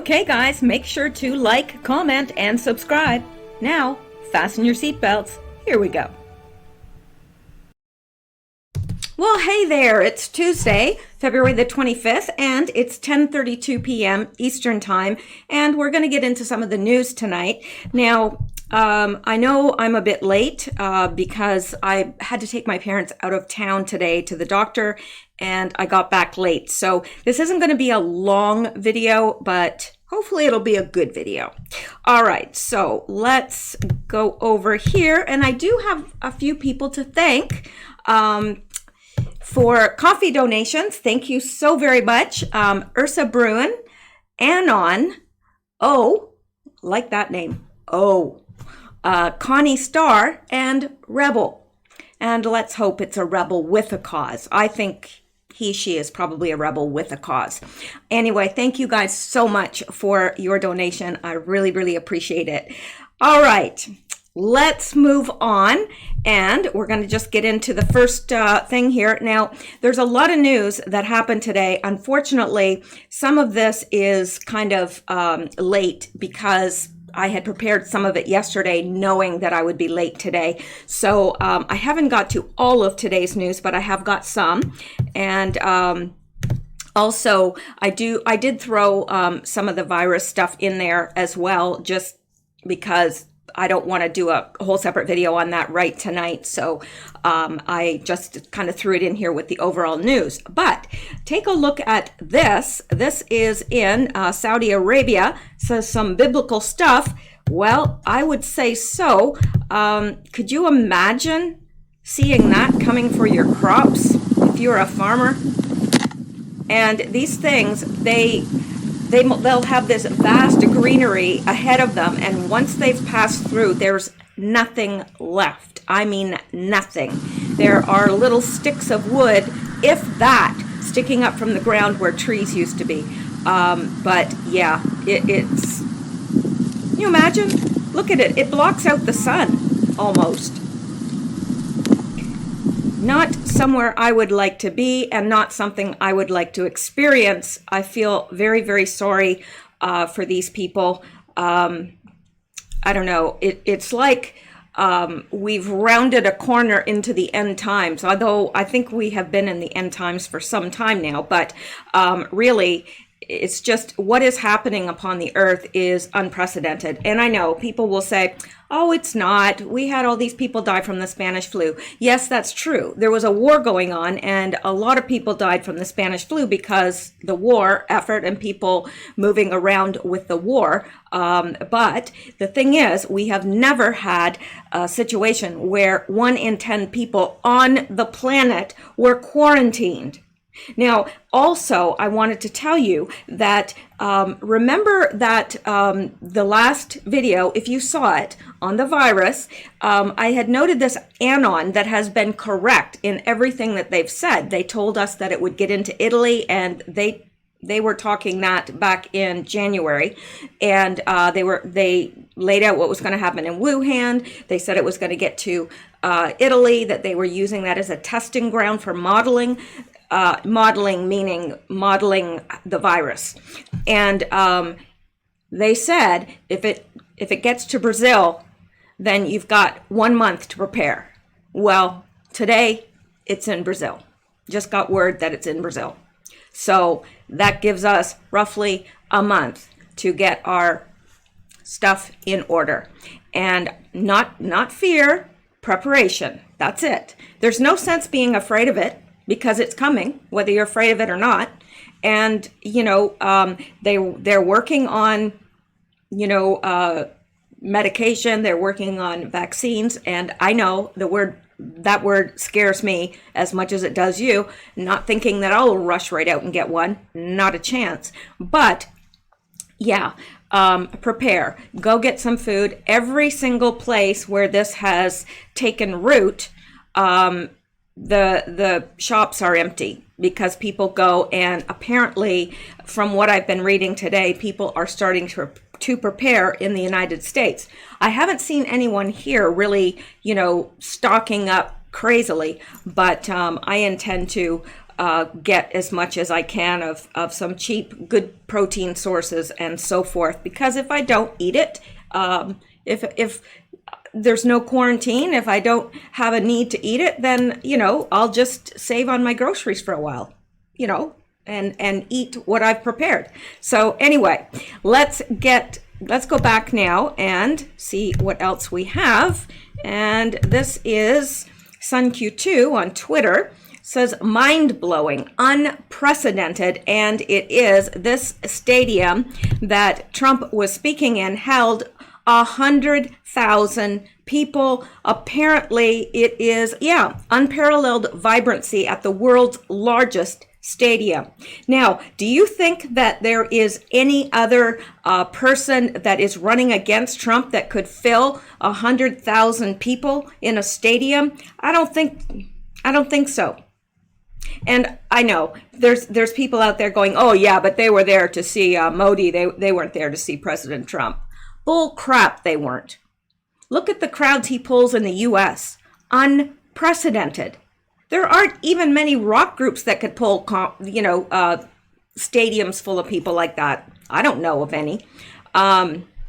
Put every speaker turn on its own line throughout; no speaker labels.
Okay guys, make sure to like, comment, and subscribe. Now, fasten your seatbelts. Here we go. Well, hey there, it's Tuesday, February the 25th, and it's 10:32 p.m. Eastern Time, and we're going to get into some of the news tonight. Now, I know I'm a bit late because I had to take my parents out of town today to the doctor, and I got back late. So this isn't going to be a long video, but hopefully it'll be a good video. All right, so let's go over here, and I do have a few people to thank. For coffee donations, thank you so very much. Ursa Bruin, Anon, like that name, Connie Starr, and Rebel. And let's hope it's a rebel with a cause. I think she is probably a rebel with a cause. Anyway, thank you guys so much for your donation. I really, really appreciate it. All right. Let's move on, and we're going to just get into the first thing here. Now, there's a lot of news that happened today. Unfortunately, some of this is kind of late because I had prepared some of it yesterday knowing that I would be late today. So I haven't got to all of today's news, but I have got some. And also, I did throw some of the virus stuff in there as well, just because I don't want to do a whole separate video on that right tonight. So I just kind of threw it in here with the overall news. But take a look at this. This is in Saudi Arabia. So some biblical stuff. Well, I would say so. Could you imagine seeing that coming for your crops if you're a farmer? And these things, they'll have this vast greenery ahead of them, and once they've passed through, there's nothing left. I mean nothing. There are little sticks of wood, if that, sticking up from the ground where trees used to be. But yeah, it's, can you imagine? Look at it. It blocks out the sun almost. Not somewhere I would like to be, and not something I would like to experience. I feel very, very sorry for these people. I don't know. It's like we've rounded a corner into the end times, although I think we have been in the end times for some time now. But really, it's just what is happening upon the earth is unprecedented. And I know people will say, oh, it's not. We had all these people die from the Spanish flu. Yes, that's true. There was a war going on, and a lot of people died from the Spanish flu because the war effort and people moving around with the war. But the thing is, we have never had a situation where 1 in 10 people on the planet were quarantined. Now, also, I wanted to tell you that remember that the last video, if you saw it, on the virus, I had noted this Anon that has been correct in everything that they've said. They told us that it would get into Italy, and they were talking that back in January, and they laid out what was going to happen in Wuhan. They said it was going to get to Italy, that they were using that as a testing ground for modeling. Modeling meaning modeling the virus. And they said if it gets to Brazil, then you've got 1 month to prepare. Well, today it's in Brazil. Just got word that it's in Brazil. So that gives us roughly a month to get our stuff in order. And not fear, preparation. That's it. There's no sense being afraid of it, because it's coming, whether you're afraid of it or not. And, you know, they're working on, you know, medication. They're working on vaccines. And I know that word scares me as much as it does you. Not thinking that I'll rush right out and get one. Not a chance. But, yeah, prepare. Go get some food. Every single place where this has taken root, the shops are empty because people go, and apparently from what I've been reading today, people are starting to prepare in the United States. I haven't seen anyone here really, you know, stocking up crazily, but I intend to get as much as I can of some cheap, good protein sources and so forth. Because if I don't eat it, if there's no quarantine, if I don't have a need to eat it, then, I'll just save on my groceries for a while, and eat what I've prepared. So anyway, let's go back now and see what else we have. And this is SunQ2 on Twitter. Says mind-blowing, unprecedented, and it is. This stadium that Trump was speaking in held 100,000 people. Apparently it is, unparalleled vibrancy at the world's largest stadium. Now, do you think that there is any other person that is running against Trump that could fill 100,000 people in a stadium? I don't think so. And I know there's people out there going, oh yeah, but they were there to see Modi. They weren't there to see President Trump. Bull crap, they weren't. Look at the crowds he pulls in the U.S. Unprecedented. There aren't even many rock groups that could pull, stadiums full of people like that. I don't know of any.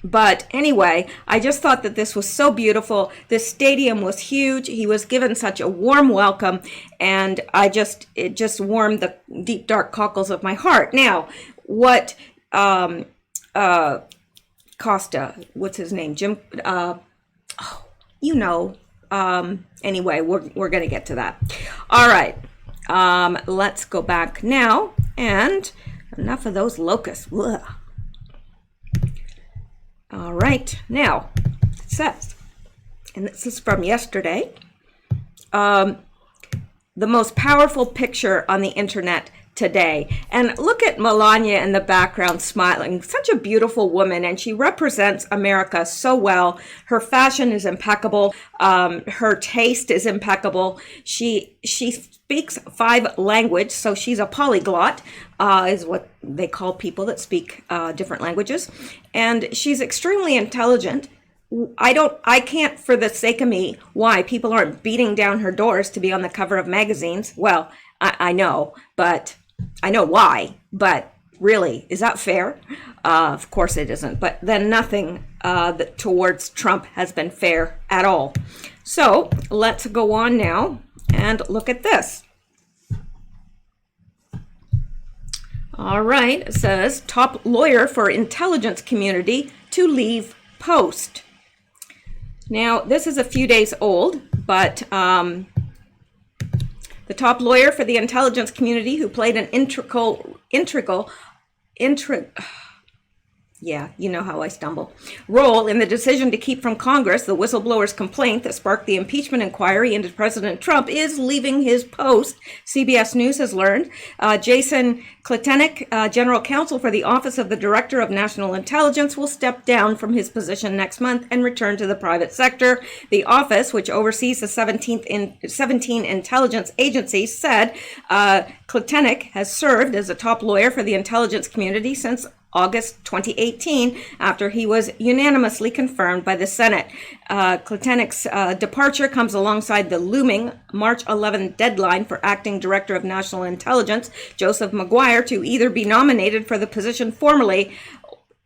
But anyway, I just thought that this was so beautiful. This stadium was huge. He was given such a warm welcome, and it just warmed the deep, dark cockles of my heart. Now, what Costa, what's his name? Jim, anyway, we're going to get to that. All right. Let's go back now, and enough of those locusts. Ugh. All right, now it says, and this is from yesterday, the most powerful picture on the internet today. And look at Melania in the background smiling. Such a beautiful woman, and she represents America so well. Her fashion is impeccable. Her taste is impeccable. She speaks 5 languages, so she's a polyglot, is what they call people that speak different languages. And she's extremely intelligent. I can't, for the sake of me, why people aren't beating down her doors to be on the cover of magazines. Well, I know, but I know why, but really, is that fair? Of course it isn't. But then nothing towards Trump has been fair at all. So let's go on now and look at this. All right, it says top lawyer for intelligence community to leave post. Now, this is a few days old, but the top lawyer for the intelligence community who played an integral, yeah, you know how I stumble, role in the decision to keep from Congress the whistleblower's complaint that sparked the impeachment inquiry into President Trump is leaving his post, CBS News has learned. Jason Klitenik, general counsel for the Office of the Director of National Intelligence, will step down from his position next month and return to the private sector. The office, which oversees the 17 intelligence agencies, said Klitenik has served as a top lawyer for the intelligence community since August 2018, after he was unanimously confirmed by the Senate. Klitenik's departure comes alongside the looming March 11 deadline for acting director of national intelligence, Joseph Maguire, to either be nominated for the position formally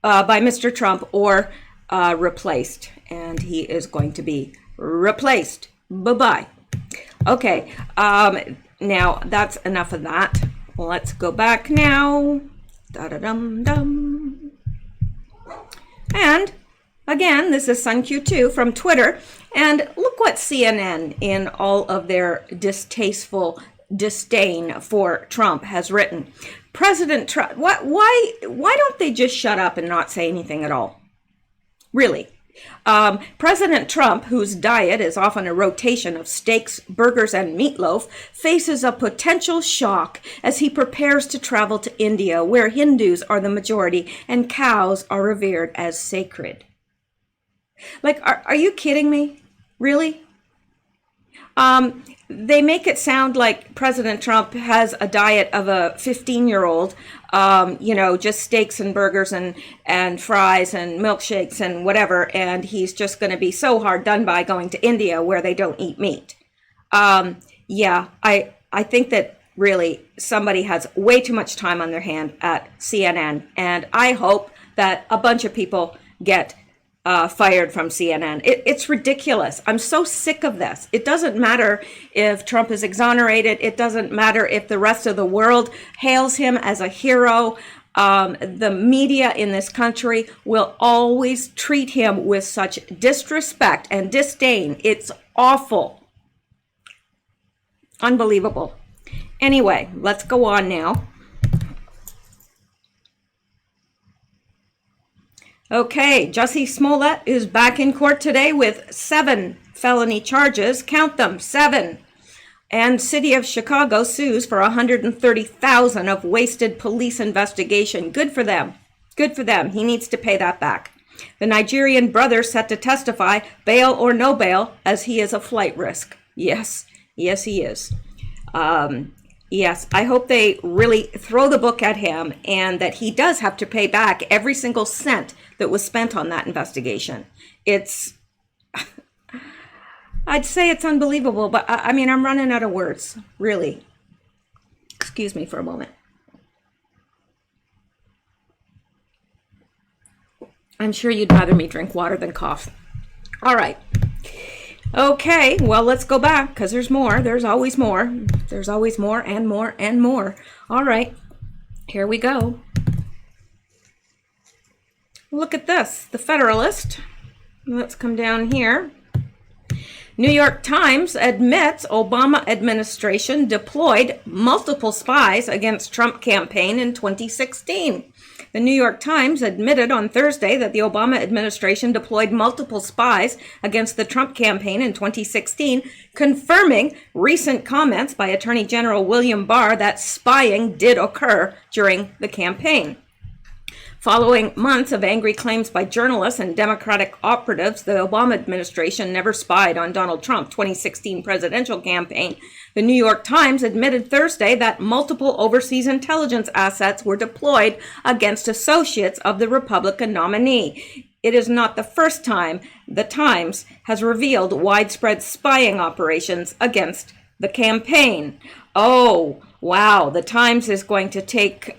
by Mr. Trump or replaced. And he is going to be replaced. Bye-bye. Okay, now that's enough of that. Let's go back now. Da-da-dum-dum. And again, this is SunQ2 from Twitter. And look what CNN, in all of their distasteful disdain for Trump, has written. President Trump, why don't they just shut up and not say anything at all? Really. President Trump, whose diet is often a rotation of steaks, burgers, and meatloaf, faces a potential shock as he prepares to travel to India, where Hindus are the majority and cows are revered as sacred. Like, are you kidding me? Really? They make it sound like President Trump has a diet of a 15-year-old, just steaks and burgers and fries and milkshakes and whatever, and he's just going to be so hard done by going to India where they don't eat meat. I think that really, somebody has way too much time on their hand at CNN. And I hope that a bunch of people get fired from CNN. It's ridiculous. I'm so sick of this. It doesn't matter if Trump is exonerated. It doesn't matter if the rest of the world hails him as a hero. The media in this country will always treat him with such disrespect and disdain. It's awful. Unbelievable. Anyway, let's go on now. Okay, Jussie Smollett is back in court today with 7 felony charges. Count them, 7. And City of Chicago sues for $130,000 of wasted police investigation. Good for them. Good for them. He needs to pay that back. The Nigerian brother set to testify, bail or no bail, as he is a flight risk. Yes, yes, he is. Yes, I hope they really throw the book at him and that he does have to pay back every single cent that was spent on that investigation. It's, I'd say it's unbelievable, but I mean, I'm running out of words, really. Excuse me for a moment. I'm sure you'd rather me drink water than cough. All right. Okay, well, let's go back because there's more. There's always more. There's always more and more and more. All right, here we go. Look at this, the Federalist. Let's come down here. New York Times admits Obama administration deployed multiple spies against Trump campaign in 2016. The New York Times admitted on Thursday that the Obama administration deployed multiple spies against the Trump campaign in 2016, confirming recent comments by Attorney General William Barr that spying did occur during the campaign. Following months of angry claims by journalists and Democratic operatives, the Obama administration never spied on Donald Trump's 2016 presidential campaign. The New York Times admitted Thursday that multiple overseas intelligence assets were deployed against associates of the Republican nominee. It is not the first time the Times has revealed widespread spying operations against the campaign. Oh, wow. The Times is going to take,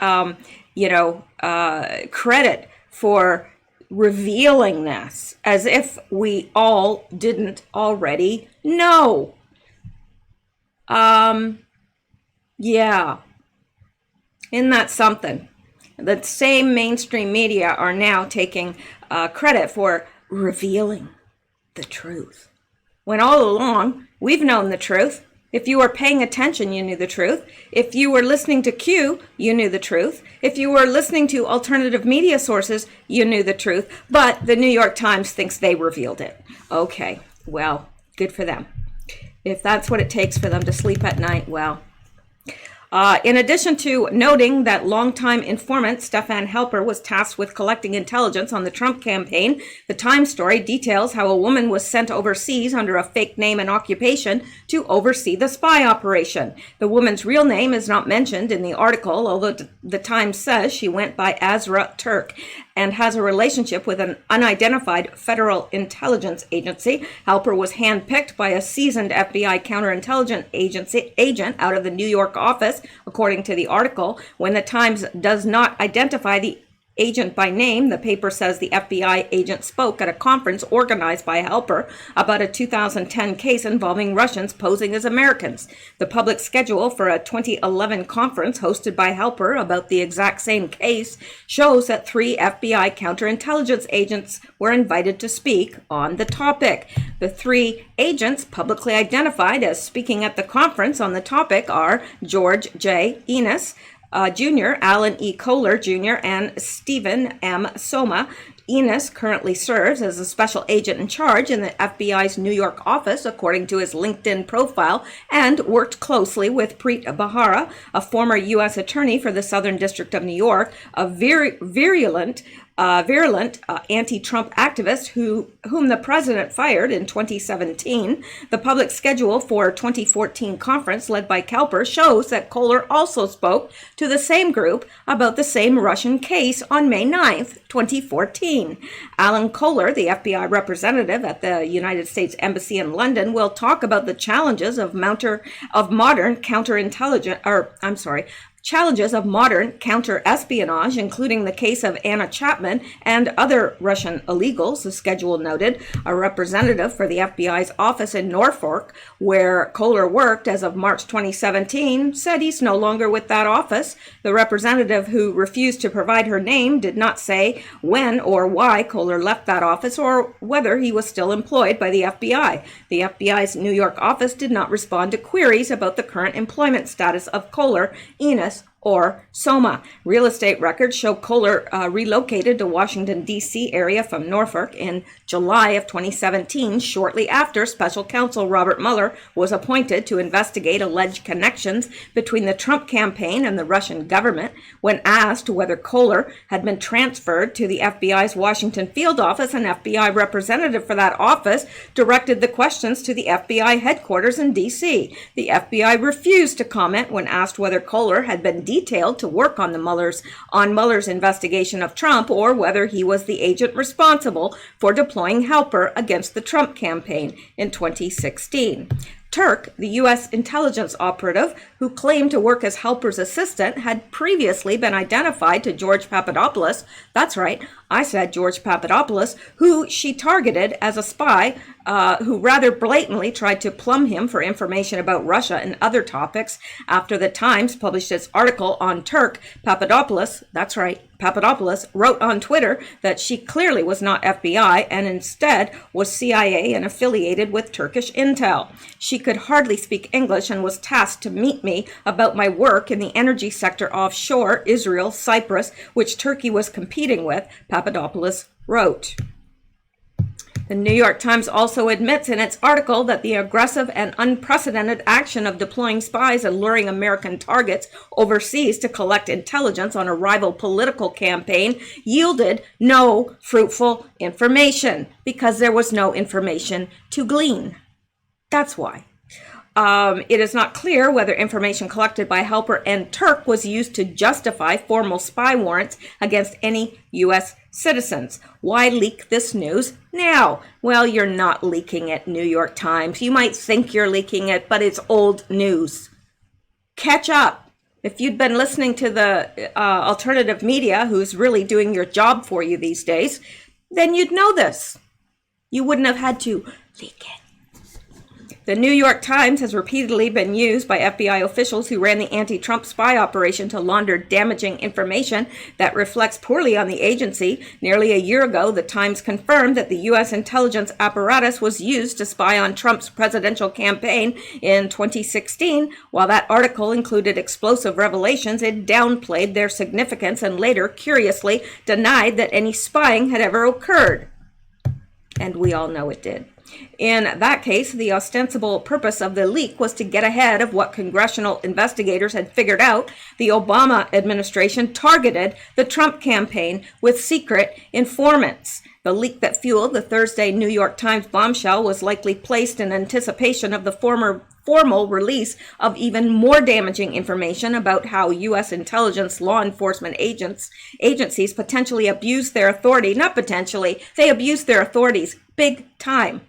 credit for revealing this as if we all didn't already know. Yeah. Isn't that something? The same mainstream media are now taking credit for revealing the truth. When all along, we've known the truth. If you were paying attention, you knew the truth. If you were listening to Q, you knew the truth. If you were listening to alternative media sources, you knew the truth. But the New York Times thinks they revealed it. Okay, well, good for them. If that's what it takes for them to sleep at night, well. In addition to noting that longtime informant Stefan Halper was tasked with collecting intelligence on the Trump campaign, the Times story details how a woman was sent overseas under a fake name and occupation to oversee the spy operation. The woman's real name is not mentioned in the article, although the Times says she went by Azra Turk and has a relationship with an unidentified federal intelligence agency. Halper was handpicked by a seasoned FBI counterintelligence agent out of the New York office, according to the article. When the Times does not identify the agent by name, the paper says the FBI agent spoke at a conference organized by Halper about a 2010 case involving Russians posing as Americans. The public schedule for a 2011 conference hosted by Halper about the exact same case shows that 3 FBI counterintelligence agents were invited to speak on the topic. The 3 agents publicly identified as speaking at the conference on the topic are George J. Enos, Jr., Alan E. Kohler, Jr., and Stephen M. Soma. Enos currently serves as a special agent in charge in the FBI's New York office, according to his LinkedIn profile, and worked closely with Preet Bharara, a former U.S. attorney for the Southern District of New York, a virulent virulent anti-Trump activist whom the president fired in 2017. The public schedule for 2014 conference led by Cowper shows that Kohler also spoke to the same group about the same Russian case on May 9th, 2014. Alan Kohler, the FBI representative at the United States Embassy in London, will talk about the challenges of modern counter-espionage, including the case of Anna Chapman and other Russian illegals, the schedule noted. A representative for the FBI's office in Norfolk, where Kohler worked as of March 2017, said he's no longer with that office. The representative, who refused to provide her name, did not say when or why Kohler left that office or whether he was still employed by the FBI. The FBI's New York office did not respond to queries about the current employment status of Kohler, Enos, or Soma. Real estate records show Kohler relocated to Washington, D.C. area from Norfolk in July of 2017, shortly after Special Counsel Robert Mueller was appointed to investigate alleged connections between the Trump campaign and the Russian government. When asked whether Kohler had been transferred to the FBI's Washington field office, an FBI representative for that office directed the questions to the FBI headquarters in D.C. The FBI refused to comment when asked whether Kohler had been detailed to work on Mueller's investigation of Trump, or whether he was the agent responsible for deploying Helper against the Trump campaign in 2016. Turk, the U.S. intelligence operative who claimed to work as Helper's assistant, had previously been identified to George Papadopoulos. That's right, I said George Papadopoulos, who she targeted as a spy who rather blatantly tried to plumb him for information about Russia and other topics. After the Times published its article on Turk, Papadopoulos, that's right, Papadopoulos, wrote on Twitter that she clearly was not FBI and instead was CIA and affiliated with Turkish intel. She could hardly speak English and was tasked to meet me about my work in the energy sector offshore Israel, Cyprus, which Turkey was competing with, Papadopoulos wrote. The New York Times also admits in its article that the aggressive and unprecedented action of deploying spies and luring American targets overseas to collect intelligence on a rival political campaign yielded no fruitful information, because there was no information to glean. That's why. It is not clear whether information collected by Helper and Turk was used to justify formal spy warrants against any U.S. citizens. Why leak this news now? Well, you're not leaking it, New York Times. You might think you're leaking it, but it's old news. Catch up. If you'd been listening to the alternative media, who's really doing your job for you these days, then you'd know this. You wouldn't have had to leak it. The New York Times has repeatedly been used by FBI officials who ran the anti-Trump spy operation to launder damaging information that reflects poorly on the agency. Nearly a year ago, the Times confirmed that the U.S. intelligence apparatus was used to spy on Trump's presidential campaign in 2016. While that article included explosive revelations, it downplayed their significance and later, curiously, denied that any spying had ever occurred. And we all know it did. In that case, the ostensible purpose of the leak was to get ahead of what congressional investigators had figured out. The Obama administration targeted the Trump campaign with secret informants. The leak that fueled the Thursday New York Times bombshell was likely placed in anticipation of the formal release of even more damaging information about how U.S. intelligence law enforcement agencies potentially abused their authority. Not potentially, they abused their authorities big time.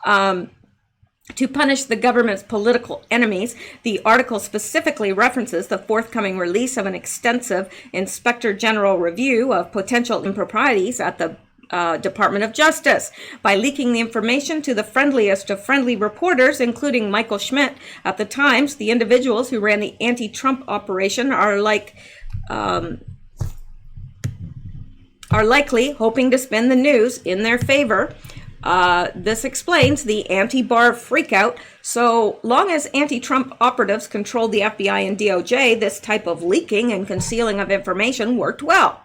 To punish the government's political enemies. The article specifically references the forthcoming release of an extensive Inspector General review of potential improprieties at the Department of Justice. By leaking the information to the friendliest of friendly reporters, including Michael Schmidt at the Times, the individuals who ran the anti-Trump operation are likely hoping to spin the news in their favor. This explains the anti-Barr freakout. So long as anti-Trump operatives controlled the FBI and DOJ, this type of leaking and concealing of information worked well.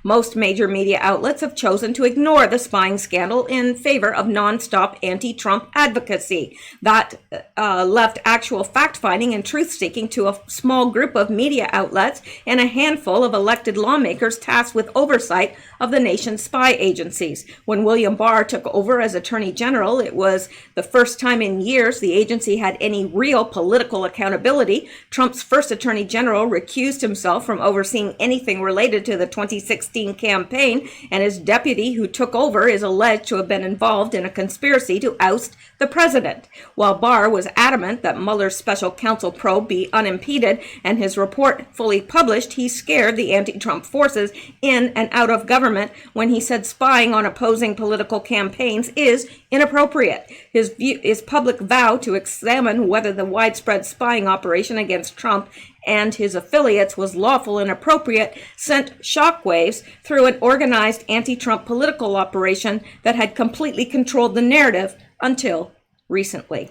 Most major media outlets have chosen to ignore the spying scandal in favor of nonstop anti-Trump advocacy. That left actual fact-finding and truth-seeking to a small group of media outlets and a handful of elected lawmakers tasked with oversight of the nation's spy agencies. When William Barr took over as Attorney General, it was the first time in years the agency had any real political accountability. Trump's first Attorney General recused himself from overseeing anything related to the 2016 campaign, and his deputy who took over is alleged to have been involved in a conspiracy to oust the president. While Barr was adamant that Mueller's special counsel probe be unimpeded and his report fully published, he scared the anti-Trump forces in and out of government when he said spying on opposing political campaigns is inappropriate. His public vow to examine whether the widespread spying operation against Trump and his affiliates was lawful and appropriate sent shockwaves through an organized anti-Trump political operation that had completely controlled the narrative until recently.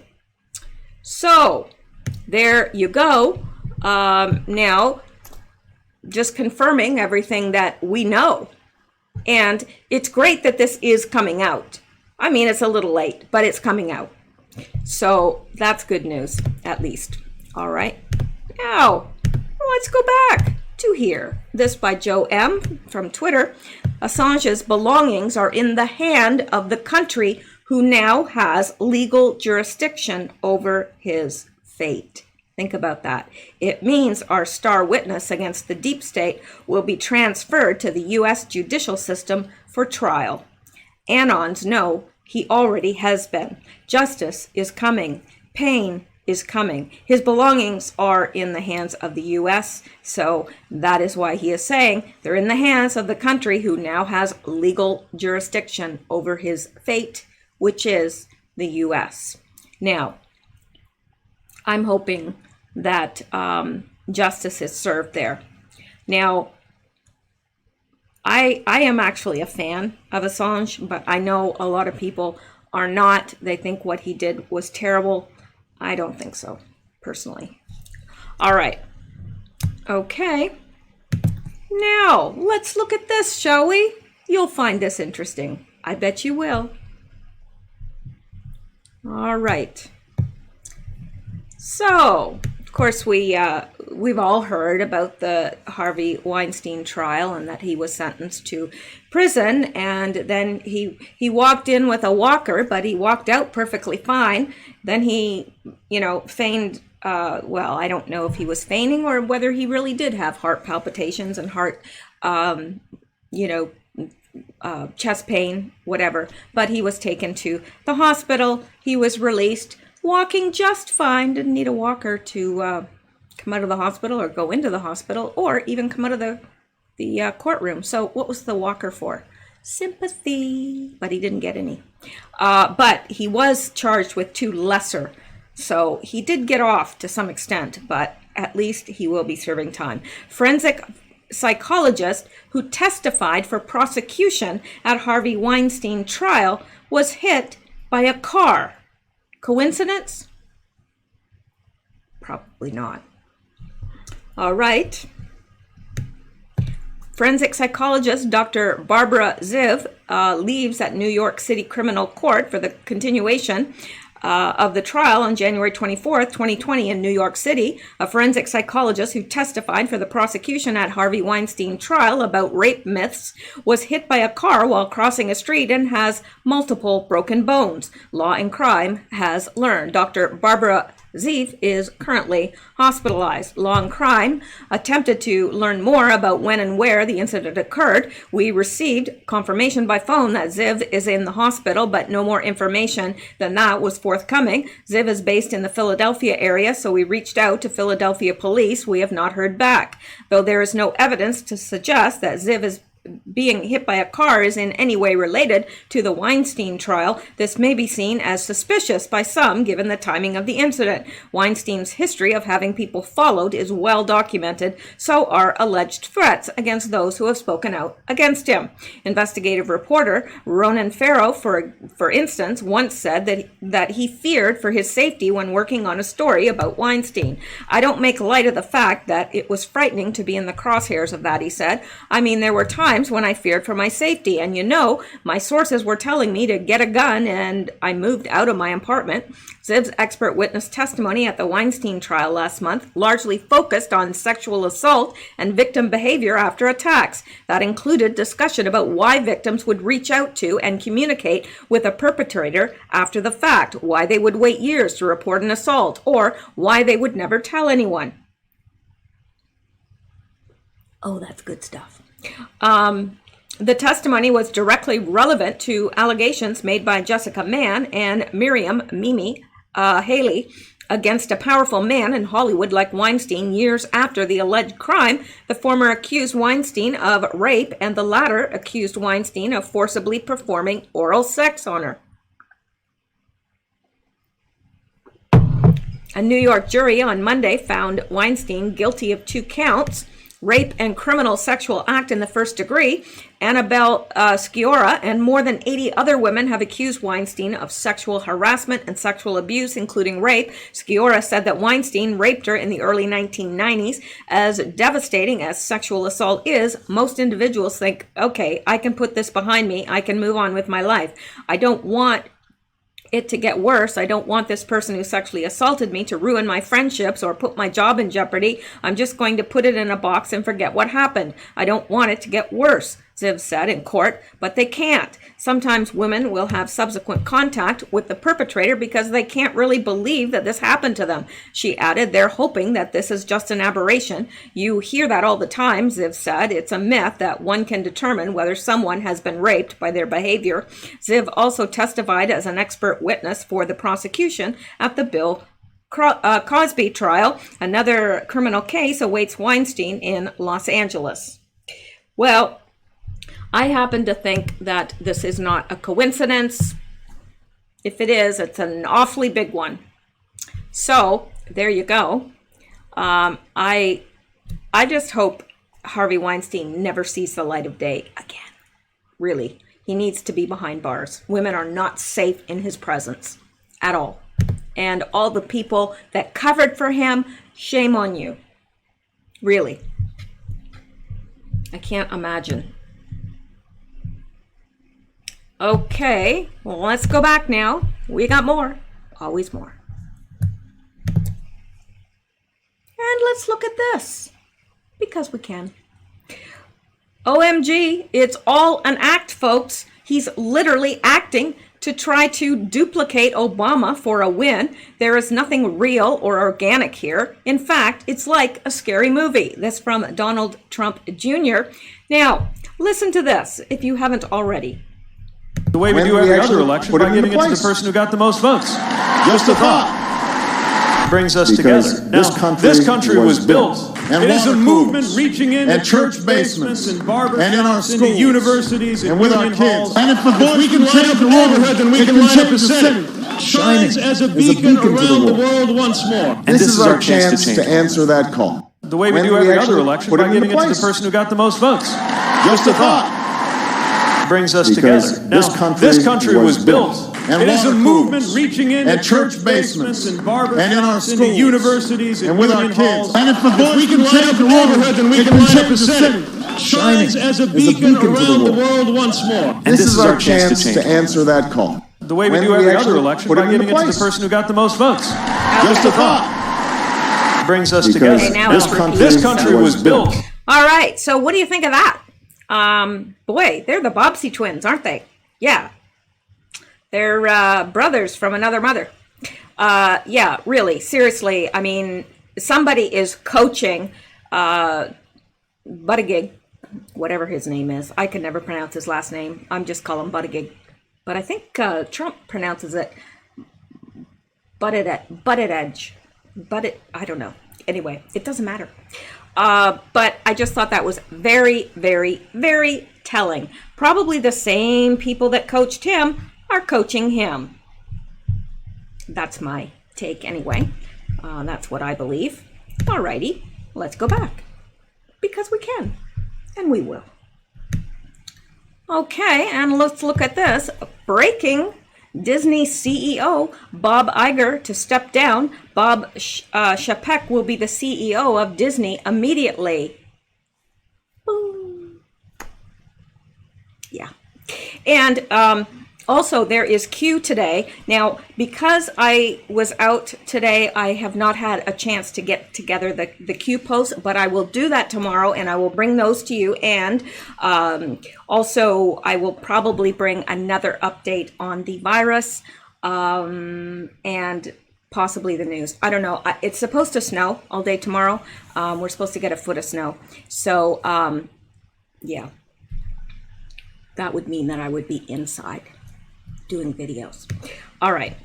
So there you go. Now, just confirming everything that we know. And it's great that this is coming out. I mean, it's a little late, but it's coming out. So that's good news, at least. All right. Now, let's go back to here. This by Joe M. from Twitter. Assange's belongings are in the hand of the country who now has legal jurisdiction over his fate. Think about that. It means our star witness against the deep state will be transferred to the U.S. judicial system for trial. Anons know he already has been. Justice is coming. Pain is coming. His belongings are in the hands of the U.S., so that is why he is saying they're in the hands of the country who now has legal jurisdiction over his fate, which is the U.S. Now, I'm hoping that justice is served there. Now, I am actually a fan of Assange, but I know a lot of people are not. They think what he did was terrible. I don't think so, personally. All right. Okay. Now, let's look at this, shall we? You'll find this interesting. I bet you will. All right. So, of course, we've all heard about the Harvey Weinstein trial and that he was sentenced to prison, and then he walked in with a walker, but he walked out perfectly fine. Then he, feigned, well, I don't know if he was feigning or whether he really did have heart palpitations and heart, chest pain, whatever. But he was taken to the hospital. He was released, walking just fine, didn't need a walker to come out of the hospital or go into the hospital or even come out of the courtroom. So what was the walker for? Sympathy, but he didn't get any. But he was charged with 2 lesser. So he did get off to some extent, but at least he will be serving time. Forensic psychologist who testified for prosecution at Harvey Weinstein trial was hit by a car. Coincidence? Probably not. All right. Forensic psychologist Dr. Barbara Ziv leaves at New York City Criminal Court for the continuation of the trial on January 24th, 2020 in New York City. A forensic psychologist who testified for the prosecution at Harvey Weinstein trial about rape myths was hit by a car while crossing a street and has multiple broken bones. Law and Crime has learned. Dr. Barbara Ziv is currently hospitalized. Law and Crime attempted to learn more about when and where the incident occurred. We received confirmation by phone that Ziv is in the hospital, but no more information than that was forthcoming. Ziv is based in the Philadelphia area, so we reached out to Philadelphia police. We have not heard back. Though there is no evidence to suggest that Ziv is being hit by a car is in any way related to the Weinstein trial, this may be seen as suspicious by some given the timing of the incident. Weinstein's history of having people followed is well documented, so are alleged threats against those who have spoken out against him. Investigative reporter Ronan Farrow, for instance, once said that he feared for his safety when working on a story about Weinstein. I don't make light of the fact that it was frightening to be in the crosshairs of that, he said. I mean, there were times times when I feared for my safety. And you know, my sources were telling me to get a gun, and I moved out of my apartment. Ziv's expert witness testimony at the Weinstein trial last month largely focused on sexual assault and victim behavior after attacks. That included discussion about why victims would reach out to and communicate with a perpetrator after the fact, why they would wait years to report an assault, or why they would never tell anyone. Oh, that's good stuff. The testimony was directly relevant to allegations made by Jessica Mann and Miriam Mimi Haley against a powerful man in Hollywood like Weinstein years after the alleged crime. The former accused Weinstein of rape, and the latter accused Weinstein of forcibly performing oral sex on her. A New York jury on Monday found Weinstein guilty of 2 counts, rape and criminal sexual act in the first degree. Annabelle Sciorra and more than 80 other women have accused Weinstein of sexual harassment and sexual abuse, including rape. Sciorra said that Weinstein raped her in the early 1990s. As devastating as sexual assault is, most individuals think, okay, I can put this behind me. I can move on with my life. I don't want it to get worse. I don't want this person who sexually assaulted me to ruin my friendships or put my job in jeopardy. I'm just going to put it in a box and forget what happened. I don't want it to get worse, Ziv said in court, but they can't. Sometimes women will have subsequent contact with the perpetrator because they can't really believe that this happened to them. She added, they're hoping that this is just an aberration. You hear that all the time, Ziv said. It's a myth that one can determine whether someone has been raped by their behavior. Ziv also testified as an expert witness for the prosecution at the Bill Cosby trial. Another criminal case awaits Weinstein in Los Angeles. Well, I happen to think that this is not a coincidence. If it is, it's an awfully big one. So there you go. I just hope Harvey Weinstein never sees the light of day again. Really, he needs to be behind bars. Women are not safe in his presence at all. And all the people that covered for him, shame on you. Really. I can't imagine. Okay, well, let's go back now. We got more. Always more. And let's look at this. Because we can. OMG, it's all an act, folks. He's literally acting to try to duplicate Obama for a win. There is nothing real or organic here. In fact, it's like a scary movie. This from Donald Trump Jr. Now, listen to this if you haven't already.
The way we do every other election, by giving it to the person who got the most votes. Just a thought. Brings us together. Now, this country was built. It is a movement reaching into church basements and barbershops, into universities and with our kids.
And if we can light up the neighborhood, then we can light up the city.
Shines as a beacon around the world once more.
And this is our chance to answer that call.
The way we do every other election, by giving it to the person who got the most votes. Just a thought. Brings us together. Now, this country was built. It is a movement reaching into church basements and barbershops, into universities and with our kids.
And if we can light up the neighborhood, then we can light up the city.
Shines as a beacon around the world once more.
And this is our chance to answer that call.
The way we do every other election, by giving it to the person who got the most votes. Just a thought. Brings us together.
Okay, now
This country was built.
All right, so what do you think of that? Boy, they're the Bobbsey twins, aren't they? Yeah. They're brothers from another mother. Yeah, really, seriously. I mean, somebody is coaching Buttigieg, whatever his name is. I can never pronounce his last name. I'm just calling him Buttigieg. But I think Trump pronounces it Buttigieg. I don't know. Anyway, it doesn't matter. But I just thought that was very, very, very telling. Probably the same people that coached him are coaching him. That's my take anyway. That's what I believe. Alrighty, let's go back. Because we can. And we will. Okay, and let's look at this. Breaking. Disney CEO Bob Iger to step down. Bob Chapek will be the CEO of Disney immediately. Boom. Yeah. And also, there is Q today. Now, because I was out today, I have not had a chance to get together the Q posts, but I will do that tomorrow, and I will bring those to you. And also, I will probably bring another update on the virus and possibly the news. I don't know. It's supposed to snow all day tomorrow. We're supposed to get a foot of snow. So, yeah, that would mean that I would be inside doing videos. All right.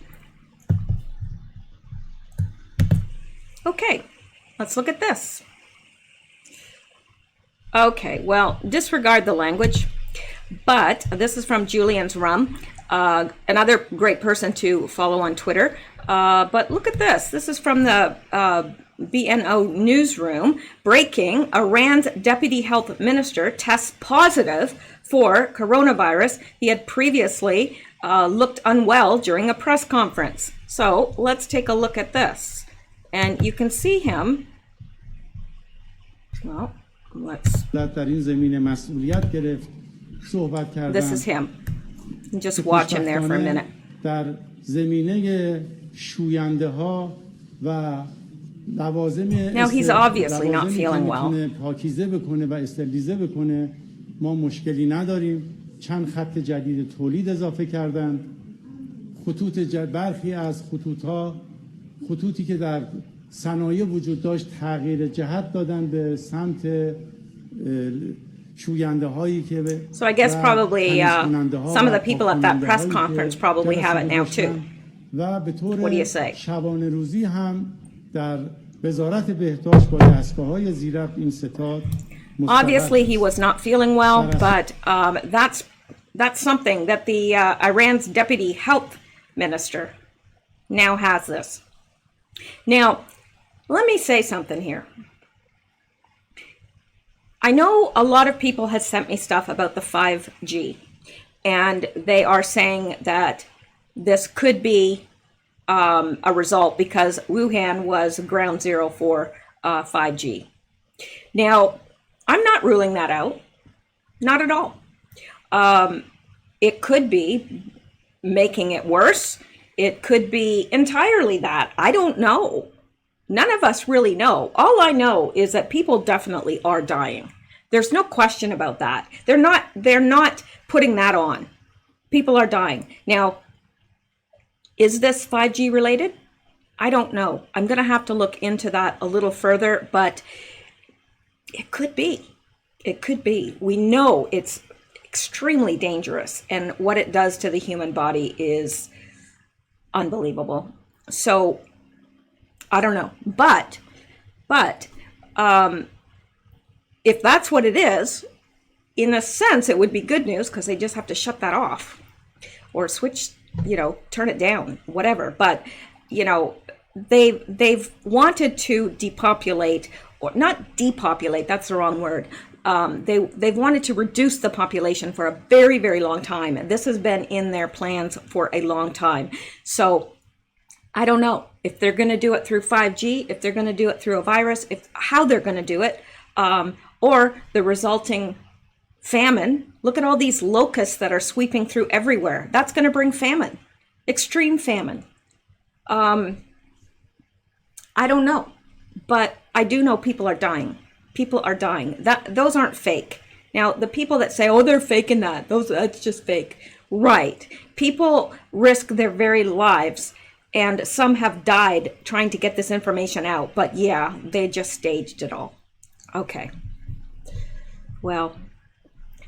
Okay, let's look at this. Okay, well, disregard the language, but this is from Julian's Rum, another great person to follow on Twitter. But look at this. This is from the BNO newsroom. Breaking: Iran's deputy health minister tests positive for coronavirus. He had previously looked unwell during a press conference. So let's take a look at this. And you can see him. Well, let's. This is him. Just watch him there for a minute. Now he's obviously not feeling well.
ما مشکلی نداریم. چند خط جدید تولید اضافه کردند. خطوط برخی از خطوطی که در صنایع وجود داشت تغییر جهت دادن به سمت شوینده هایی که
So I guess probably some of the people at that press conference probably have it now too.
و به طور
What do you say?
شبانه روزی هم در وزارت بهداشت با دستگاه‌های زیربط این ستاد
Obviously, he was not feeling well, but that's something that the Iran's deputy health minister now has this. Now, let me say something here. I know a lot of people have sent me stuff about the 5G, and they are saying that this could be a result because Wuhan was ground zero for 5G. Now, I'm not ruling that out, not at all. It could be making it worse. It could be entirely that. I don't know. None of us really know. All I know is that people definitely are dying. There's no question about that. They're not putting that on. People are dying. Now, is this 5G related? I don't know. I'm going to have to look into that a little further, but it could be. It could be. We know it's extremely dangerous, and what it does to the human body is unbelievable. So I don't know. But if that's what it is, in a sense, it would be good news because they just have to shut that off or switch, turn it down, whatever. But, they've wanted to depopulate, or not depopulate, that's the wrong word. They've wanted to reduce the population for a very, very long time. And this has been in their plans for a long time. So I don't know if they're going to do it through 5G, if they're going to do it through a virus, how they're going to do it, or the resulting famine. Look at all these locusts that are sweeping through everywhere. That's going to bring famine, extreme famine. I don't know, but I do know people are dying. People are dying. Those aren't fake. Now, the people that say, oh, they're faking that's just fake. Right. People risk their very lives, and some have died trying to get this information out. But yeah, they just staged it all. Okay. Well,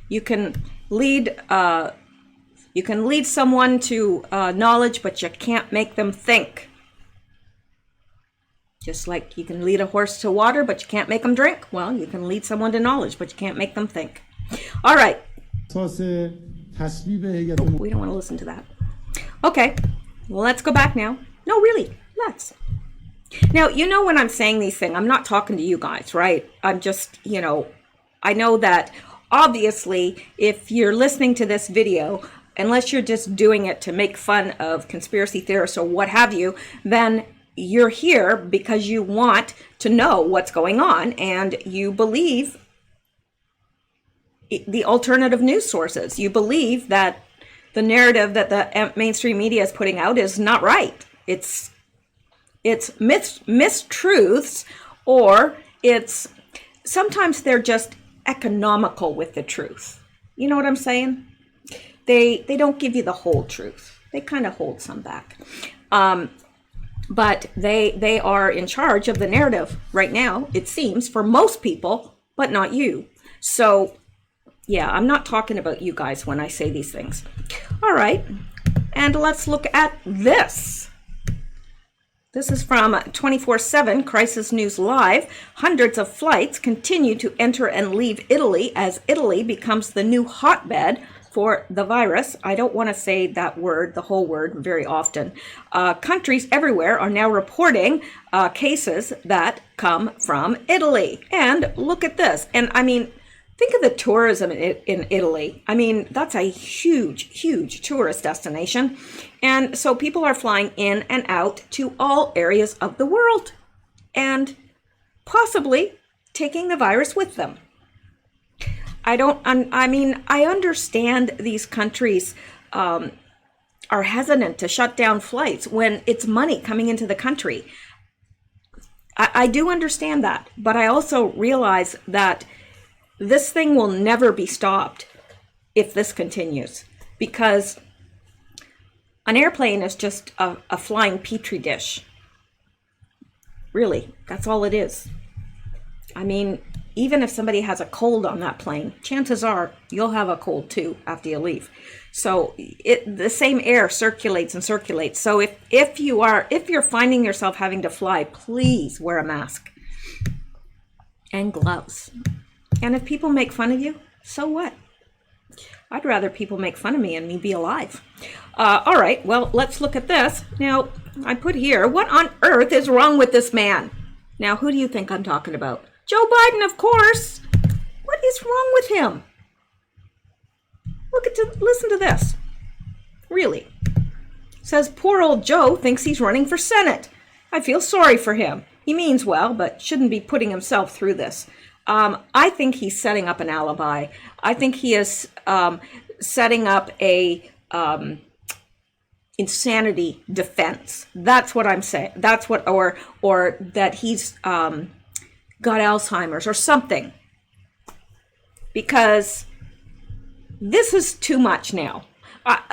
you can lead someone to knowledge, but you can't make them think. Just like you can lead a horse to water, but you can't make them drink. Well, you can lead someone to knowledge, but you can't make them think. All right. We don't want to listen to that. Okay. Well, let's go back now. No, really, let's. Now, when I'm saying these things, I'm not talking to you guys, right? I'm just, I know that obviously if you're listening to this video, unless you're just doing it to make fun of conspiracy theorists or what have you, then you're here because you want to know what's going on and you believe the alternative news sources. You believe that the narrative that the mainstream media is putting out is not right. It's mistruths, or sometimes they're just economical with the truth. You know what I'm saying? They don't give you the whole truth. They kind of hold some back. But they are in charge of the narrative right now, it seems, for most people, but not you. So, yeah, I'm not talking about you guys when I say these things. All right, and let's look at this. This is from 24/7 Crisis News Live. Hundreds of flights continue to enter and leave Italy as Italy becomes the new hotbed for the virus. I don't want to say that word, the whole word, very often. Countries everywhere are now reporting cases that come from Italy. And look at this. And I mean, think of the tourism in Italy. I mean, that's a huge, huge tourist destination. And so people are flying in and out to all areas of the world and possibly taking the virus with them. I understand these countries are hesitant to shut down flights when it's money coming into the country. I do understand that, but I also realize that this thing will never be stopped if this continues, because an airplane is just a flying petri dish. Really, that's all it is. I mean, even if somebody has a cold on that plane, chances are you'll have a cold too after you leave. So the same air circulates and circulates. So if you're finding yourself having to fly, please wear a mask and gloves. And if people make fun of you, so what? I'd rather people make fun of me and me be alive. All right, well, let's look at this. Now, I put here, what on earth is wrong with this man? Now, who do you think I'm talking about? Joe Biden, of course. What is wrong with him? Listen to this. Really. Says poor old Joe thinks he's running for Senate. I feel sorry for him. He means well, but shouldn't be putting himself through this. I think he's setting up an alibi. I think he is setting up a insanity defense. That's what I'm saying. That's what, or that he's got Alzheimer's or something. Because this is too much now.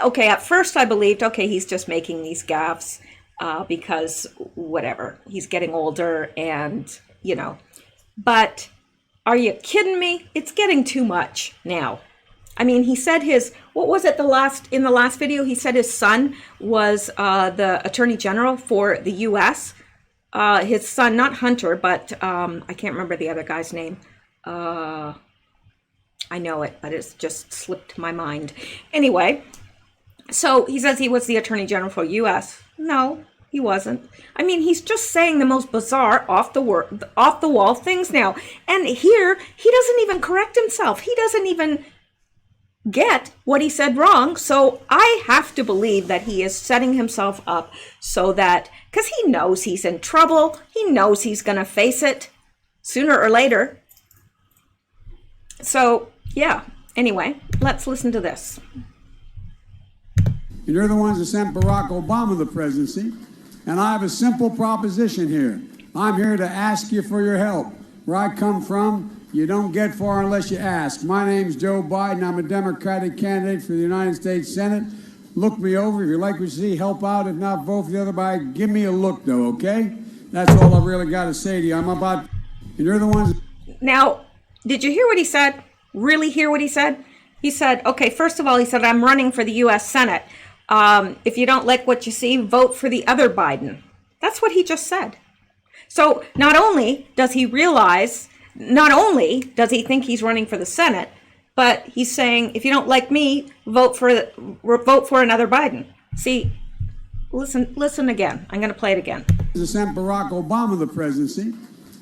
Okay, at first I believed, okay, he's just making these gaffes because whatever, he's getting older and, you know, but are you kidding me? It's getting too much now. I mean, he said what was it in the last video? He said his son was the Attorney General for the U.S. His son, not Hunter, but I can't remember the other guy's name. I know it, but it's just slipped my mind. Anyway, so he says he was the Attorney General for U.S. No, he wasn't. I mean, he's just saying the most bizarre, off the wall things now. And here, he doesn't even correct himself. He doesn't even get what he said wrong. So I have to believe that he is setting himself up so that, because he knows he's in trouble. He knows he's going to face it sooner or later. So, yeah. Anyway, let's listen to this.
You're the ones that sent Barack Obama the presidency. And I have a simple proposition here. I'm here to ask you for your help. Where I come from, you don't get far unless you ask. My name's Joe Biden. I'm a Democratic candidate for the United States Senate. Look me over. If you like what you see, help out. If not, vote for the other guy. Give me a look, though, okay? That's all I've really got to say to you. And you're the ones...
Now, did you hear what he said? Really hear what he said? He said, okay, first of all, he said, I'm running for the U.S. Senate. If you don't like what you see, vote for the other Biden. That's what he just said. So not only does he think he's running for the Senate, but he's saying, if you don't like me, vote for another Biden. See, listen again. I'm going to play it again.
Sent Barack Obama the presidency,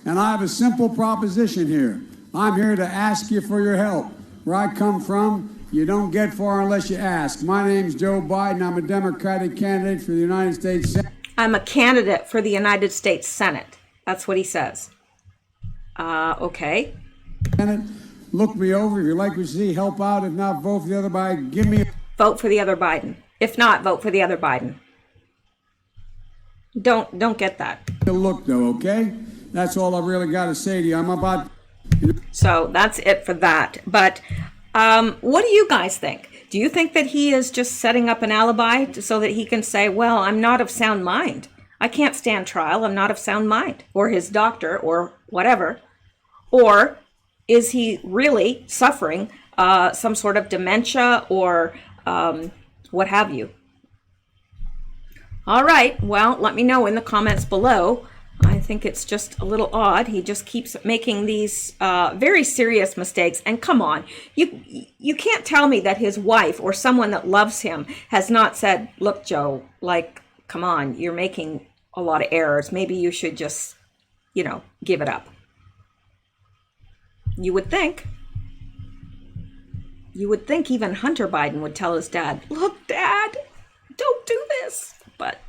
and I have a simple proposition here. I'm here to ask you for your help. Where I come from, you don't get far unless you ask. My name's Joe Biden. I'm a Democratic candidate for the United States Senate.
I'm a candidate for the United States Senate. That's what he says. Okay.
Senate. Look me over. If you like what you see, help out. If not, vote for the other Biden. Give me
Vote for the other Biden. If not, vote for the other Biden. Don't get that.
a look, though, okay? That's all I really got to say to you. I'm about...
So that's it for that. But what do you guys think? Do you think that he is just setting up an alibi so that he can say, well, I'm not of sound mind. I can't stand trial. I'm not of sound mind. Or his doctor or whatever. Or is he really suffering some sort of dementia or what have you? All right. Well, let me know in the comments below. I think it's just a little odd. He just keeps making these very serious mistakes. And come on, you can't tell me that his wife or someone that loves him has not said, look, Joe, like, come on, you're making a lot of errors. Maybe you should just, give it up. You would think. You would think even Hunter Biden would tell his dad, look, Dad, don't do this. But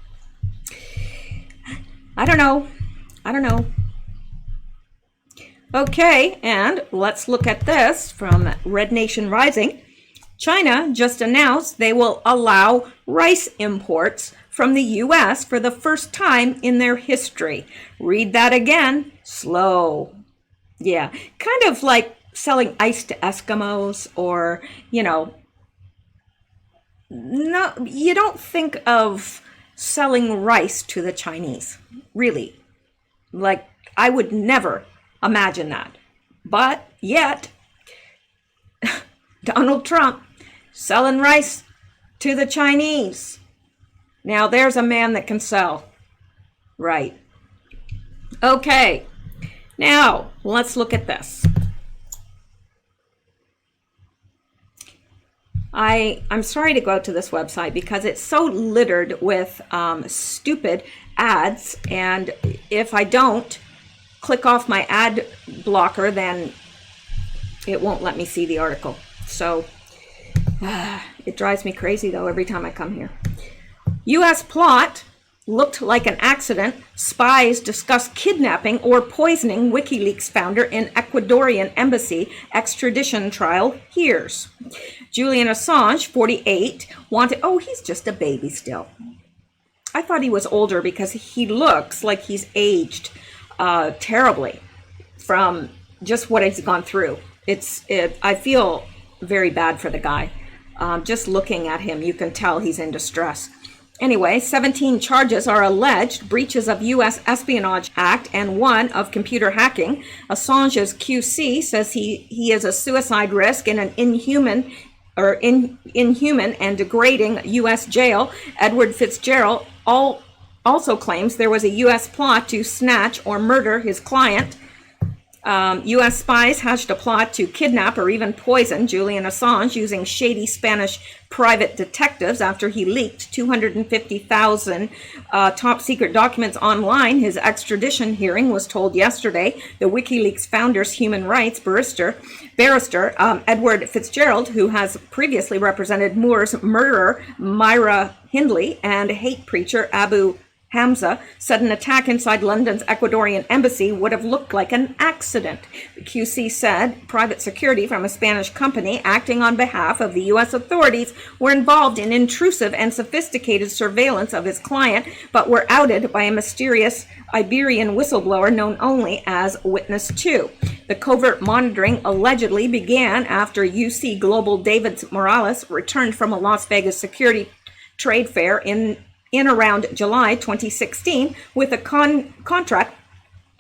I don't know. Okay, and let's look at this from Red Nation Rising. China just announced they will allow rice imports from the U.S. for the first time in their history. Read that again. Slow. Yeah, kind of like selling ice to Eskimos or, no, you don't think of selling rice to the Chinese, really. Like, I would never imagine that. But yet, Donald Trump selling rice to the Chinese. Now, there's a man that can sell. Right. Okay. Now, let's look at this. I'm sorry to go to this website because it's so littered with stupid ads, and if I don't click off my ad blocker, then it won't let me see the article. So it drives me crazy though every time I come here. U.S. plot looked like an accident. Spies discuss kidnapping or poisoning WikiLeaks founder in Ecuadorian embassy. Extradition trial hears. Julian Assange, 48, wanted... Oh, he's just a baby still. I thought he was older because he looks like he's aged terribly from just what he's gone through. I feel very bad for the guy. Just looking at him, you can tell he's in distress. Anyway, 17 charges are alleged breaches of U.S. Espionage Act and one of computer hacking. Assange's QC says he is a suicide risk in an inhuman and degrading U.S. jail. Edward Fitzgerald also claims there was a U.S. plot to snatch or murder his client. U.S. spies hatched a plot to kidnap or even poison Julian Assange using shady Spanish private detectives after he leaked 250,000 top secret documents online. His extradition hearing was told yesterday. The WikiLeaks founder's human rights barrister Edward Fitzgerald, who has previously represented Moore's murderer Myra Hindley and hate preacher Abu Hamza, said an attack inside London's Ecuadorian embassy would have looked like an accident. The QC said private security from a Spanish company acting on behalf of the U.S. authorities were involved in intrusive and sophisticated surveillance of his client, but were outed by a mysterious Iberian whistleblower known only as Witness 2. The covert monitoring allegedly began after UC Global David Morales returned from a Las Vegas security trade fair in around July 2016 with a contract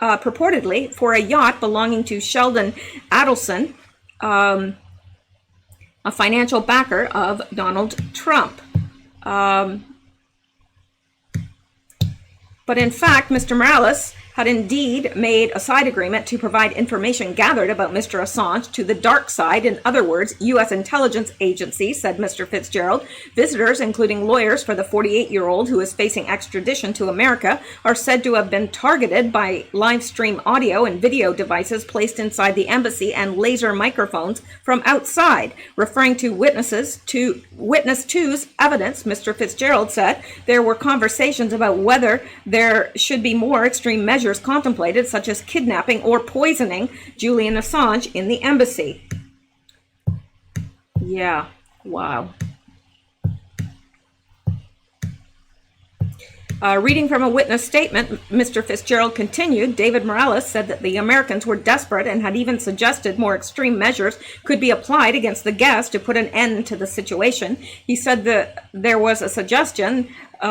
purportedly for a yacht belonging to Sheldon Adelson, a financial backer of Donald Trump. But in fact, Mr. Morales had indeed made a side agreement to provide information gathered about Mr. Assange to the dark side. In other words, U.S. intelligence agencies, said Mr. Fitzgerald. Visitors, including lawyers for the 48-year-old who is facing extradition to America, are said to have been targeted by live stream audio and video devices placed inside the embassy and laser microphones from outside. Referring to Witness 2's evidence, Mr. Fitzgerald said there were conversations about whether there should be more extreme measures measures contemplated, such as kidnapping or poisoning Julian Assange in the embassy. Yeah, wow. Reading from a witness statement, Mr. Fitzgerald continued, David Morales said that the Americans were desperate and had even suggested more extreme measures could be applied against the guests to put an end to the situation. He said that there was a suggestion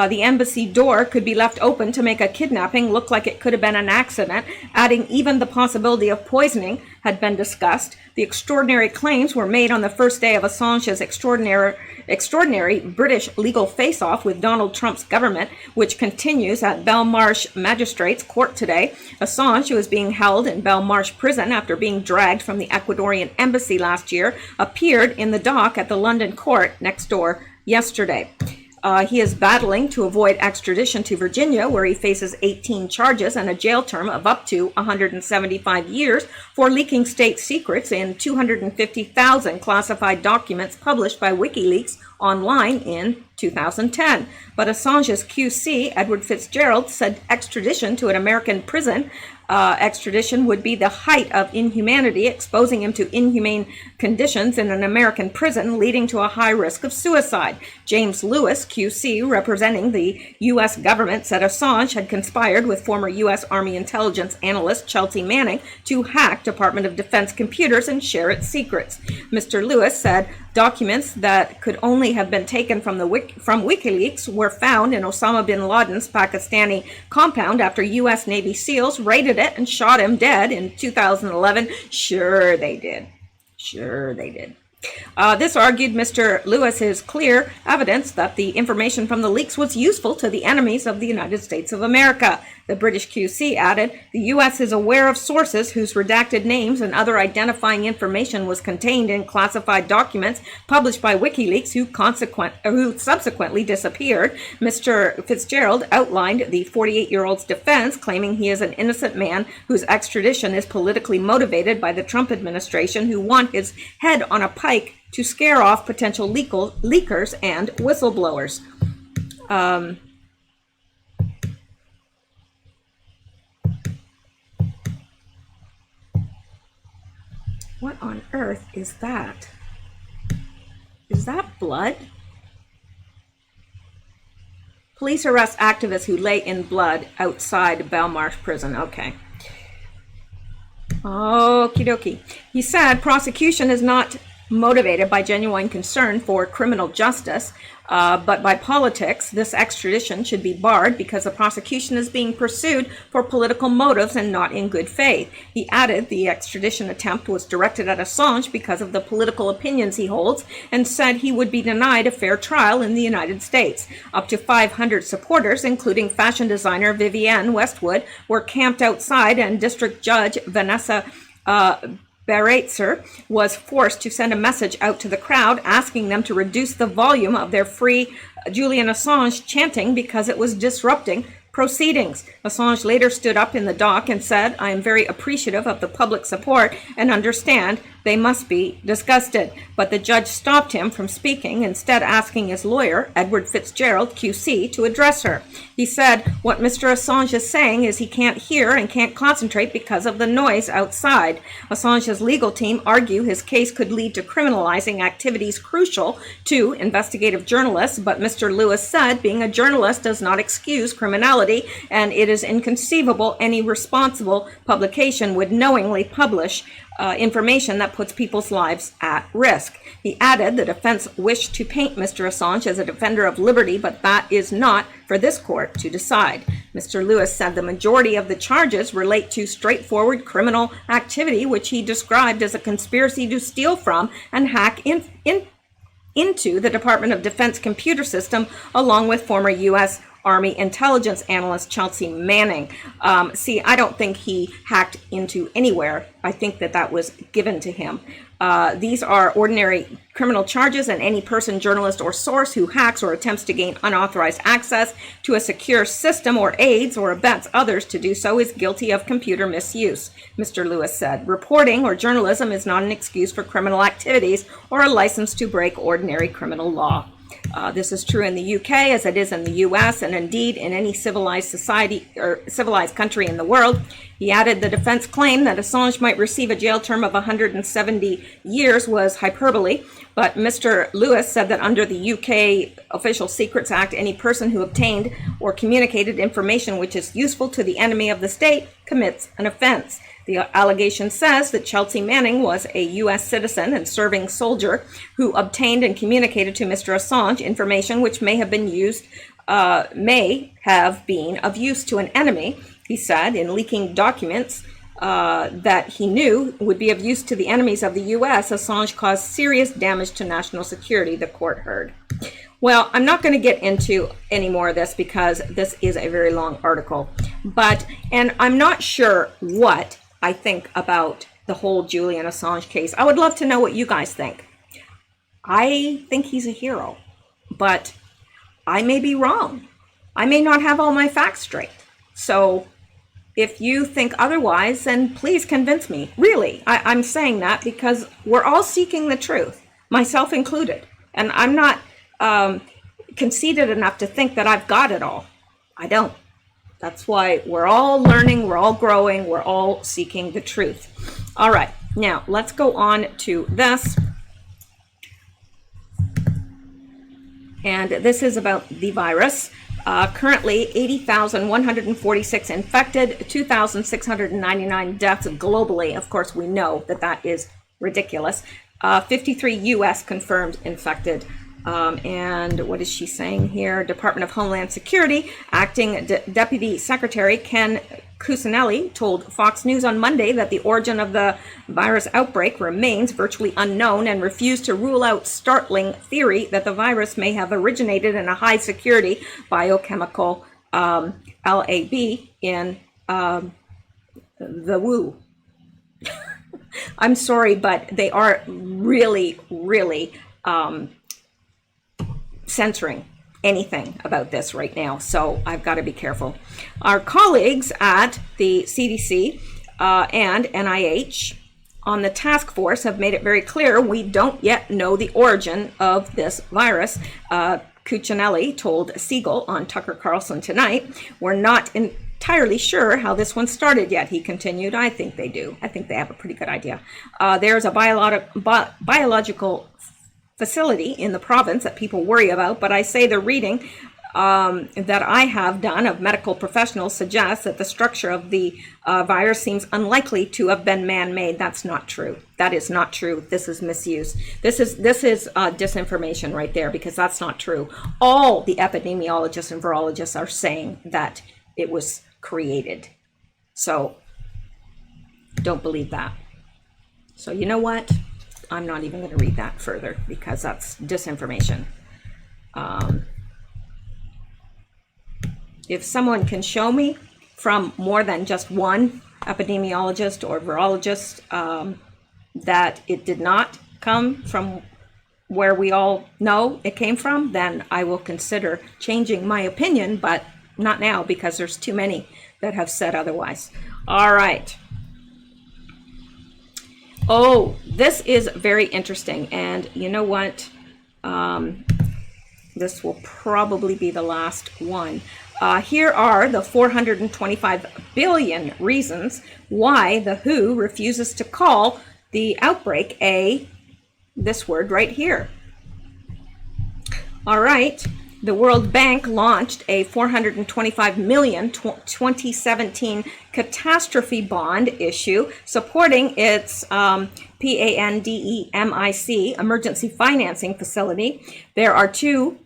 the embassy door could be left open to make a kidnapping look like it could have been an accident, adding even the possibility of poisoning had been discussed. The extraordinary claims were made on the first day of Assange's extraordinary British legal face-off with Donald Trump's government, which continues at Belmarsh Magistrates Court today. Assange, who is being held in Belmarsh prison after being dragged from the Ecuadorian embassy last year, appeared in the dock at the London court next door yesterday. He is battling to avoid extradition to Virginia, where he faces 18 charges and a jail term of up to 175 years for leaking state secrets in 250,000 classified documents published by WikiLeaks online in 2010. But Assange's QC, Edward Fitzgerald, said extradition to an American prison extradition would be the height of inhumanity, exposing him to inhumane conditions in an American prison, leading to a high risk of suicide. James Lewis, QC, representing the U.S. government, said Assange had conspired with former U.S. Army intelligence analyst Chelsea Manning to hack Department of Defense computers and share its secrets. Mr. Lewis said documents that could only have been taken from WikiLeaks were found in Osama bin Laden's Pakistani compound after U.S. Navy SEALs raided it and shot him dead in 2011. Sure they did. Sure they did. This, argued Mr. Lewis, is clear evidence that the information from the leaks was useful to the enemies of the United States of America. The British QC added, the U.S. is aware of sources whose redacted names and other identifying information was contained in classified documents published by WikiLeaks who subsequently disappeared. Mr. Fitzgerald outlined the 48-year-old's defense, claiming he is an innocent man whose extradition is politically motivated by the Trump administration, who want his head on a pike to scare off potential leakers and whistleblowers. What on earth is that? Is that blood? Police arrest activists who lay in blood outside Belmarsh prison. Okay. Okie dokie. He said prosecution is not motivated by genuine concern for criminal justice, but by politics. This extradition should be barred because the prosecution is being pursued for political motives and not in good faith. He added the extradition attempt was directed at Assange because of the political opinions he holds, and said he would be denied a fair trial in the United States. Up to 500 supporters, including fashion designer Vivienne Westwood, were camped outside, and District Judge Vanessa Baratzer was forced to send a message out to the crowd asking them to reduce the volume of their Free Julian Assange chanting because it was disrupting proceedings. Assange later stood up in the dock and said, I am very appreciative of the public support and understand they must be disgusted. But the judge stopped him from speaking, instead asking his lawyer, Edward Fitzgerald, QC, to address her. He said, what Mr. Assange is saying is he can't hear and can't concentrate because of the noise outside. Assange's legal team argue his case could lead to criminalizing activities crucial to investigative journalists, but Mr. Lewis said being a journalist does not excuse criminality, and it is inconceivable any responsible publication would knowingly publish information that puts people's lives at risk. He added the defense wished to paint Mr. Assange as a defender of liberty, but that is not for this court to decide. Mr. Lewis said the majority of the charges relate to straightforward criminal activity, which he described as a conspiracy to steal from and hack into the Department of Defense computer system, along with former U.S. Army intelligence analyst Chelsea Manning. See, I don't think he hacked into anywhere. I think that was given to him. These are ordinary criminal charges, and any person, journalist, or source who hacks or attempts to gain unauthorized access to a secure system or aids or abets others to do so is guilty of computer misuse, Mr. Lewis said. Reporting or journalism is not an excuse for criminal activities or a license to break ordinary criminal law. This is true in the UK as it is in the US, and indeed in any civilized society or civilized country in the world. He added the defense claim that Assange might receive a jail term of 170 years was hyperbole, but Mr. Lewis said that under the UK Official Secrets Act, any person who obtained or communicated information which is useful to the enemy of the state commits an offense. The allegation says that Chelsea Manning was a U.S. citizen and serving soldier who obtained and communicated to Mr. Assange information which may have been of use to an enemy. He said in leaking documents that he knew would be of use to the enemies of the U.S., Assange caused serious damage to national security, the court heard. Well, I'm not going to get into any more of this because this is a very long article, and I'm not sure what I think about the whole Julian Assange case. I would love to know what you guys think. I think he's a hero, but I may be wrong. I may not have all my facts straight. So if you think otherwise, then please convince me. Really, I'm saying that because we're all seeking the truth, myself included. And I'm not conceited enough to think that I've got it all. I don't. That's why we're all learning, we're all growing, we're all seeking the truth. All right, now let's go on to this. And this is about the virus. Currently, 80,146 infected, 2,699 deaths globally. Of course, we know that that is ridiculous. 53 U.S. confirmed infected. And what is she saying here? Department of Homeland Security, Acting Deputy Secretary Ken Cuccinelli told Fox News on Monday that the origin of the virus outbreak remains virtually unknown and refused to rule out startling theory that the virus may have originated in a high-security biochemical lab in the Wu. I'm sorry, but they are really, really censoring anything about this right now, so I've got to be careful. Our colleagues at the CDC and NIH on the task force have made it very clear we don't yet know the origin of this virus. Cuccinelli told Siegel on Tucker Carlson tonight, "We're not entirely sure how this one started yet," he continued. I think they do. I think they have a pretty good idea. There's a biological facility in the province that people worry about, but I say the reading that I have done of medical professionals suggests that the structure of the virus seems unlikely to have been man-made. That's not true. That is not true. This is misuse. This is disinformation right there, because that's not true. All the epidemiologists and virologists are saying that it was created. So don't believe that. So you know what? I'm not even going to read that further because that's disinformation. If someone can show me from more than just one epidemiologist or virologist that it did not come from where we all know it came from, then I will consider changing my opinion, but not now because there's too many that have said otherwise. All right. Oh, this is very interesting. And you know what? This will probably be the last one. Here are the 425 billion reasons why the WHO refuses to call the outbreak this word right here. All right. The World Bank launched a 425 million 2017 catastrophe bond issue supporting its PANDEMIC emergency financing facility. There are two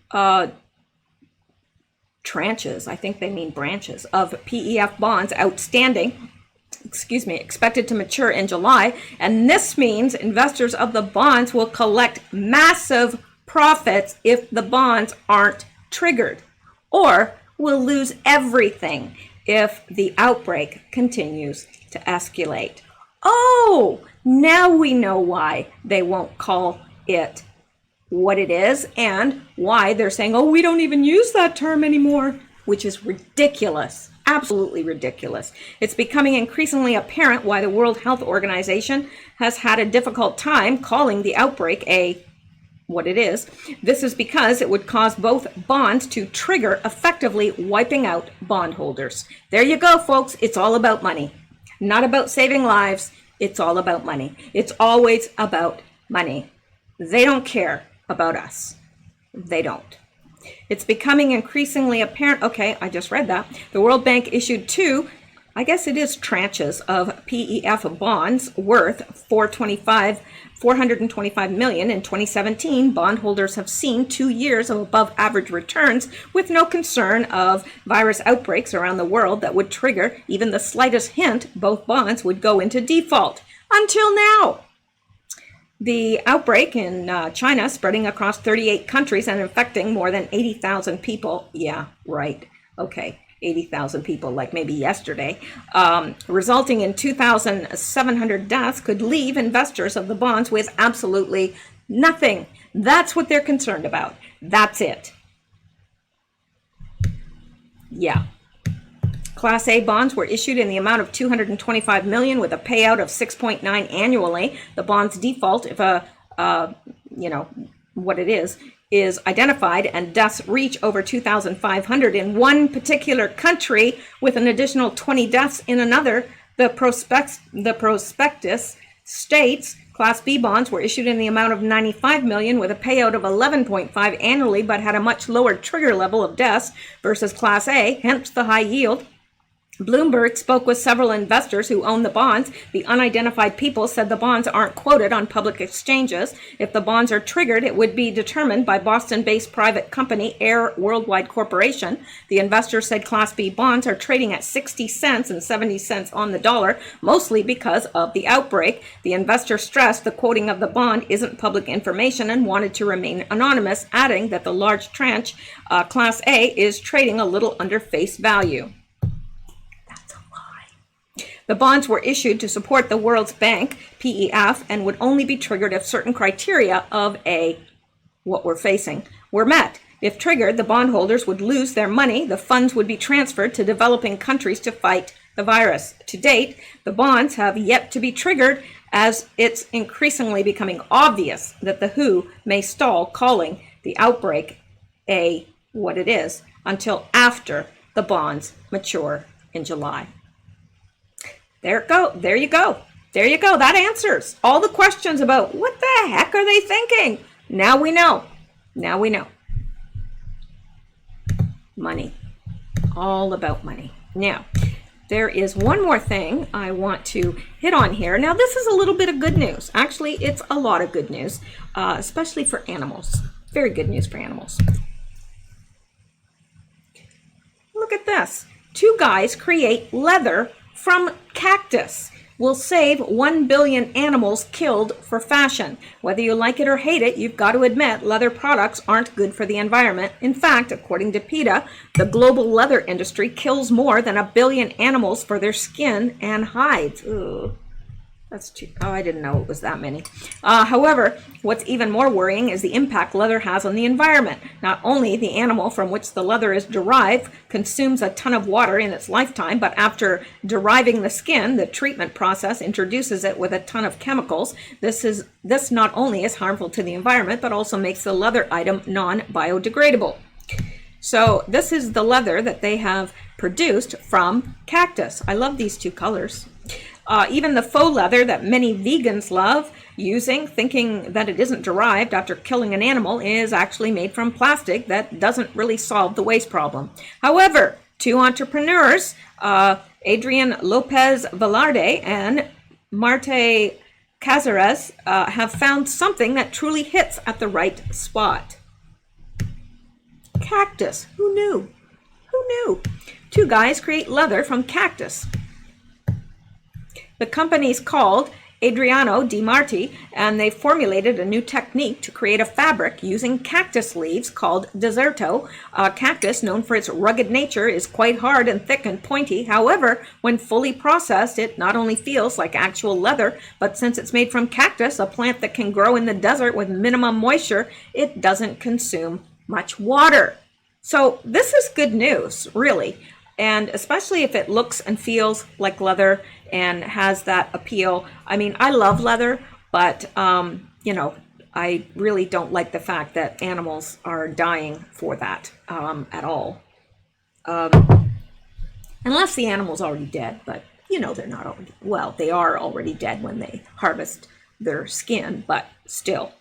tranches, I think they mean branches, of PEF bonds outstanding, expected to mature in July. And this means investors of the bonds will collect massive profits if the bonds aren't triggered, or will lose everything if the outbreak continues to escalate. Oh, now we know why they won't call it what it is and why they're saying, oh, we don't even use that term anymore, which is ridiculous, absolutely ridiculous. It's becoming increasingly apparent why the World Health Organization has had a difficult time calling the outbreak what it is. This is because it would cause both bonds to trigger, effectively wiping out bondholders. There you go, folks. It's all about money. Not about saving lives. It's all about money. It's always about money. They don't care about us. They don't. It's becoming increasingly apparent. Okay, I just read that. The World Bank issued two, I guess it is tranches of PEF bonds worth $425 million in 2017. Bondholders have seen 2 years of above average returns with no concern of virus outbreaks around the world that would trigger even the slightest hint both bonds would go into default. Until now. The outbreak in China, spreading across 38 countries and infecting more than 80,000 people. Yeah, right. Okay, 80,000 people, like maybe yesterday, resulting in 2,700 deaths, could leave investors of the bonds with absolutely nothing. That's what they're concerned about. That's it. Yeah. Class A bonds were issued in the amount of $225 million with a payout of 6.9 annually. The bond's default, if what it is identified and deaths reach over 2,500 in one particular country with an additional 20 deaths in another, the prospectus states Class B bonds were issued in the amount of $95 million with a payout of 11.5 annually, but had a much lower trigger level of deaths versus Class A, hence the high yield. Bloomberg spoke with several investors who own the bonds. The unidentified people said the bonds aren't quoted on public exchanges. If the bonds are triggered, it would be determined by Boston-based private company Air Worldwide Corporation. The investors said Class B bonds are trading at 60 cents and 70 cents on the dollar, mostly because of the outbreak. The investor stressed the quoting of the bond isn't public information and wanted to remain anonymous, adding that the large tranche, Class A, is trading a little under face value. The bonds were issued to support the World Bank, PEF, and would only be triggered if certain criteria of what we're facing were met. If triggered, the bondholders would lose their money. The funds would be transferred to developing countries to fight the virus. To date, the bonds have yet to be triggered, as it's increasingly becoming obvious that the WHO may stall calling the outbreak what it is until after the bonds mature in July. There you go. That answers all the questions about what the heck are they thinking. Now we know. Money. All about money. Now, there is one more thing I want to hit on here. Now, this is a little bit of good news. Actually, it's a lot of good news, especially for animals. Very good news for animals. Look at this. 2 guys create leather from cactus. Will save 1 billion animals killed for fashion. Whether you like it or hate it, you've got to admit leather products aren't good for the environment. In fact, according to PETA, the global leather industry kills more than 1 billion animals for their skin and hides. Ooh. That's too, I didn't know it was that many. However, what's even more worrying is the impact leather has on the environment. Not only the animal from which the leather is derived consumes a ton of water in its lifetime, but after deriving the skin, the treatment process introduces it with a ton of chemicals. This not only is harmful to the environment, but also makes the leather item non-biodegradable. So this is the leather that they have produced from cactus. I love these 2 colors. Even the faux leather that many vegans love using, thinking that it isn't derived after killing an animal, is actually made from plastic that doesn't really solve the waste problem. However, 2 entrepreneurs, Adrian Lopez Velarde and Marte Cazares, have found something that truly hits at the right spot. Cactus. Who knew? 2 guys create leather from cactus. The company's called Adriano Di Marti, and they formulated a new technique to create a fabric using cactus leaves called deserto. Cactus, known for its rugged nature, is quite hard and thick and pointy. However, when fully processed, it not only feels like actual leather, but since it's made from cactus, a plant that can grow in the desert with minimum moisture, it doesn't consume much water. So this is good news, really. And especially if it looks and feels like leather and has that appeal. I mean, I love leather, but, I I really don't like the fact that animals are dying for that at all. Unless the animal's already dead, but you know they're not already, well, they are already dead when they harvest their skin, but still,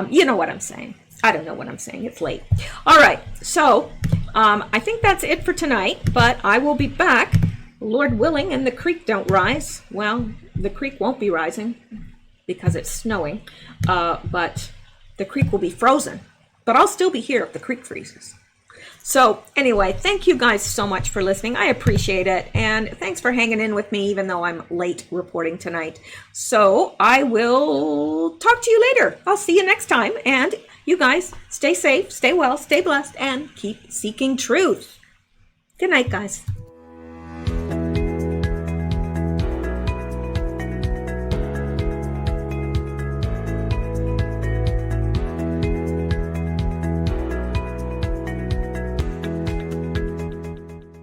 you know what I'm saying. I don't know what I'm saying. It's late. All right. So I think that's it for tonight, but I will be back, Lord willing, and the creek don't rise. Well, the creek won't be rising because it's snowing, but the creek will be frozen. But I'll still be here if the creek freezes. So anyway, thank you guys so much for listening. I appreciate it. And thanks for hanging in with me, even though I'm late reporting tonight. So I will talk to you later. I'll see you next time. And you guys stay safe, stay well, stay blessed, and keep seeking truth. Good night, guys.